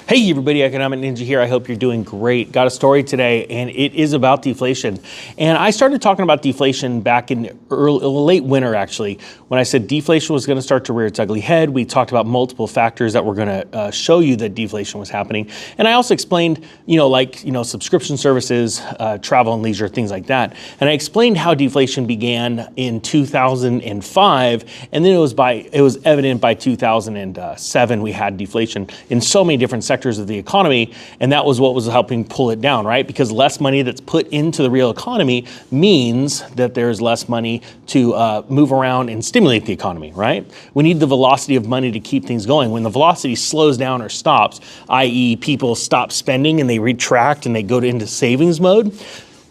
Hey everybody, Economic Ninja here. I hope you're doing great. Got a story today and it is about deflation. And I started talking about deflation back in late winter actually. When I said deflation was going to start to rear its ugly head, we talked about multiple factors that were going to show you that deflation was happening. And I also explained, subscription services, travel and leisure, things like that. And I explained how deflation began in 2005 and then it was evident by 2007 we had deflation in so many different sectors of the economy, and that was what was helping pull it down, right? Because less money that's put into the real economy means that there's less money to move around and stimulate the economy, right? We need the velocity of money to keep things going. When the velocity slows down or stops, i.e. people stop spending and they retract and they go into savings mode,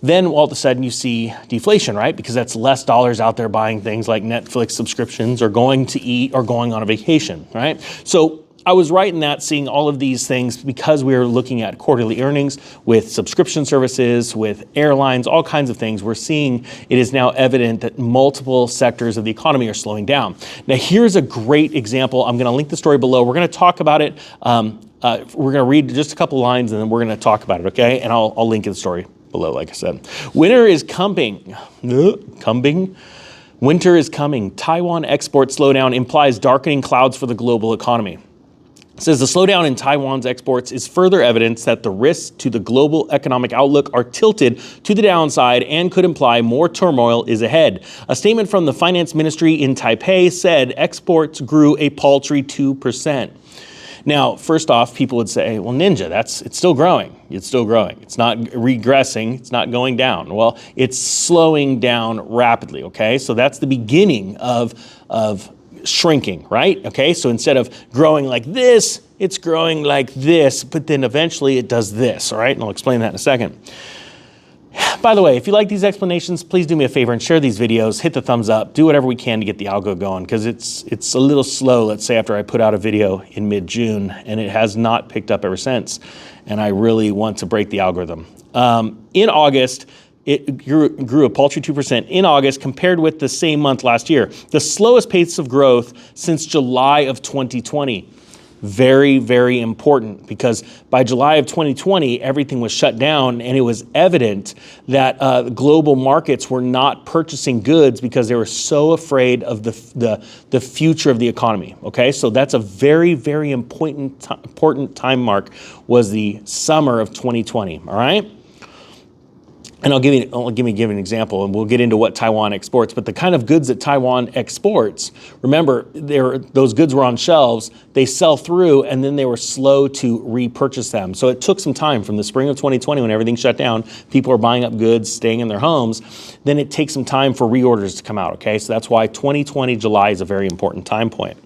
then all of a sudden you see deflation, right? Because that's less dollars out there buying things like Netflix subscriptions or going to eat or going on a vacation, right? So I was right in that, seeing all of these things because we were looking at quarterly earnings with subscription services, with airlines, all kinds of things. We're seeing it is now evident that multiple sectors of the economy are slowing down. Now, here's a great example. I'm going to link the story below. We're going to talk about it. We're going to read just a couple lines and then we're going to talk about it, okay? And I'll link the story below, like I said. Winter is coming. Winter is coming. Taiwan export slowdown implies darkening clouds for the global economy. It says the slowdown in Taiwan's exports is further evidence that the risks to the global economic outlook are tilted to the downside and could imply more turmoil is ahead. A statement from the finance ministry in Taipei said exports grew a paltry 2%. Now, first off, people would say, well, Ninja, it's still growing. It's still growing. It's not regressing. It's not going down. Well, it's slowing down rapidly, okay? So that's the beginning of shrinking, right? Okay, so instead of growing like this, it's growing like this, but then eventually it does this, all right? And I'll explain that in a second. By the way, if you like these explanations, please do me a favor and share these videos, hit the thumbs up, do whatever we can to get the algo going, because it's a little slow, let's say, after I put out a video in mid-June, and it has not picked up ever since, and I really want to break the algorithm. In August, it grew a paltry 2% in August compared with the same month last year. The slowest pace of growth since July of 2020. Very, very important, because by July of 2020, everything was shut down and it was evident that global markets were not purchasing goods because they were so afraid of the future of the economy, okay? So that's a very, very important time mark, was the summer of 2020, all right? And I'll give you an example, and we'll get into what Taiwan exports. But the kind of goods that Taiwan exports, remember, those goods were on shelves, they sell through, and then they were slow to repurchase them. So it took some time from the spring of 2020 when everything shut down, people are buying up goods, staying in their homes, then it takes some time for reorders to come out, okay? So that's why 2020 July is a very important time point.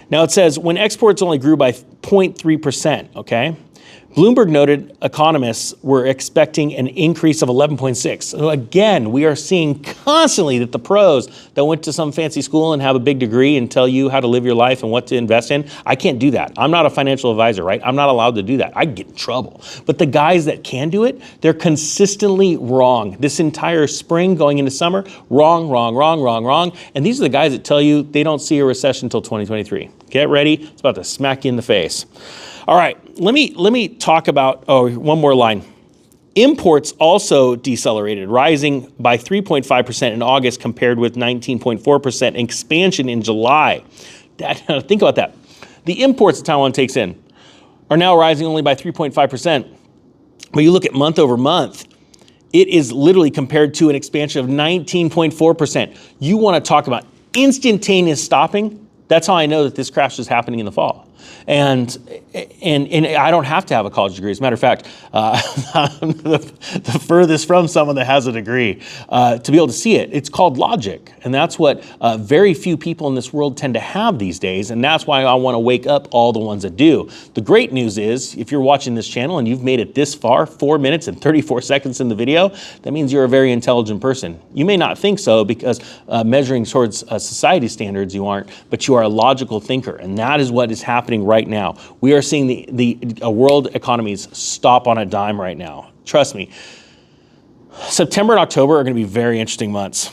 Now it says, when exports only grew by 0.3%, okay? Bloomberg noted economists were expecting an increase of 11.6. So again, we are seeing constantly that the pros that went to some fancy school and have a big degree and tell you how to live your life and what to invest in, I can't do that. I'm not a financial advisor, right? I'm not allowed to do that. I get in trouble. But the guys that can do it, they're consistently wrong. This entire spring going into summer, wrong. And these are the guys that tell you they don't see a recession until 2023. Get ready. It's about to smack you in the face. All right, let me talk about, one more line. Imports also decelerated, rising by 3.5% in August compared with 19.4% expansion in July. Think about that. The imports that Taiwan takes in are now rising only by 3.5%. But you look at month over month, it is literally compared to an expansion of 19.4%. You want to talk about instantaneous stopping? That's how I know that this crash is happening in the fall. And I don't have to have a college degree. As a matter of fact, I'm the furthest from someone that has a degree to be able to see it. It's called logic. And that's what very few people in this world tend to have these days. And that's why I want to wake up all the ones that do. The great news is, if you're watching this channel and you've made it this far, 4 minutes and 34 seconds in the video, that means you're a very intelligent person. You may not think so because measuring towards society standards you aren't, but you are a logical thinker. And that is what is happening right now. We are seeing the world economies stop on a dime right now. Trust me. September and October are going to be very interesting months.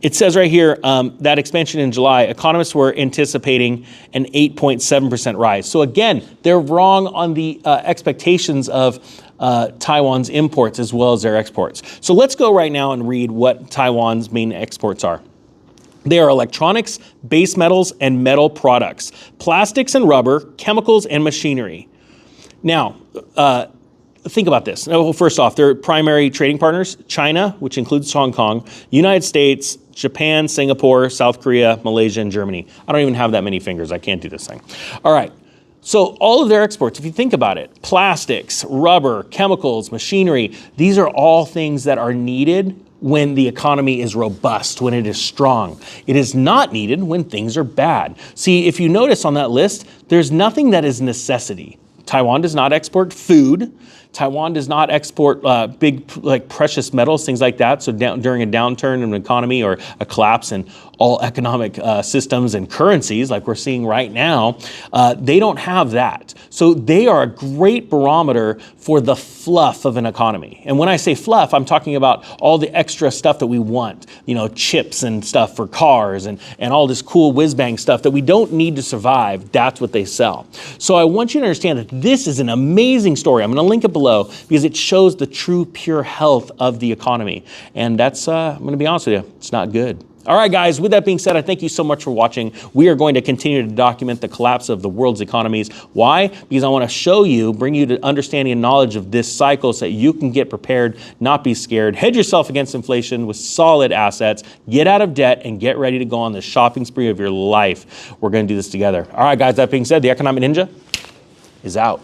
It says right here that expansion in July, economists were anticipating an 8.7% rise. So again, they're wrong on the expectations of Taiwan's imports as well as their exports. So let's go right now and read what Taiwan's main exports are. They are electronics, base metals, and metal products, plastics and rubber, chemicals, and machinery. Now, think about this. Well, first off, their primary trading partners, China, which includes Hong Kong, United States, Japan, Singapore, South Korea, Malaysia, and Germany. I don't even have that many fingers. I can't do this thing. All right. So all of their exports, if you think about it, plastics, rubber, chemicals, machinery, these are all things that are needed when the economy is robust, when it is strong. It is not needed when things are bad. See, if you notice on that list, there's nothing that is necessity. Taiwan does not export food. Taiwan does not export big, like precious metals, things like that. So during a downturn in an economy or a collapse in all economic systems and currencies, like we're seeing right now, they don't have that. So they are a great barometer for the fluff of an economy. And when I say fluff, I'm talking about all the extra stuff that we want, you know, chips and stuff for cars and all this cool whiz-bang stuff that we don't need to survive. That's what they sell. So I want you to understand that this is an amazing story. I'm going to link it below because it shows the true pure health of the economy. And that's, I'm going to be honest with you, it's not good. All right, guys, with that being said, I thank you so much for watching. We are going to continue to document the collapse of the world's economies. Why? Because I want to show you, bring you to understanding and knowledge of this cycle so that you can get prepared, not be scared, hedge yourself against inflation with solid assets, get out of debt, and get ready to go on the shopping spree of your life. We're going to do this together. All right, guys, that being said, the Economic Ninja is out.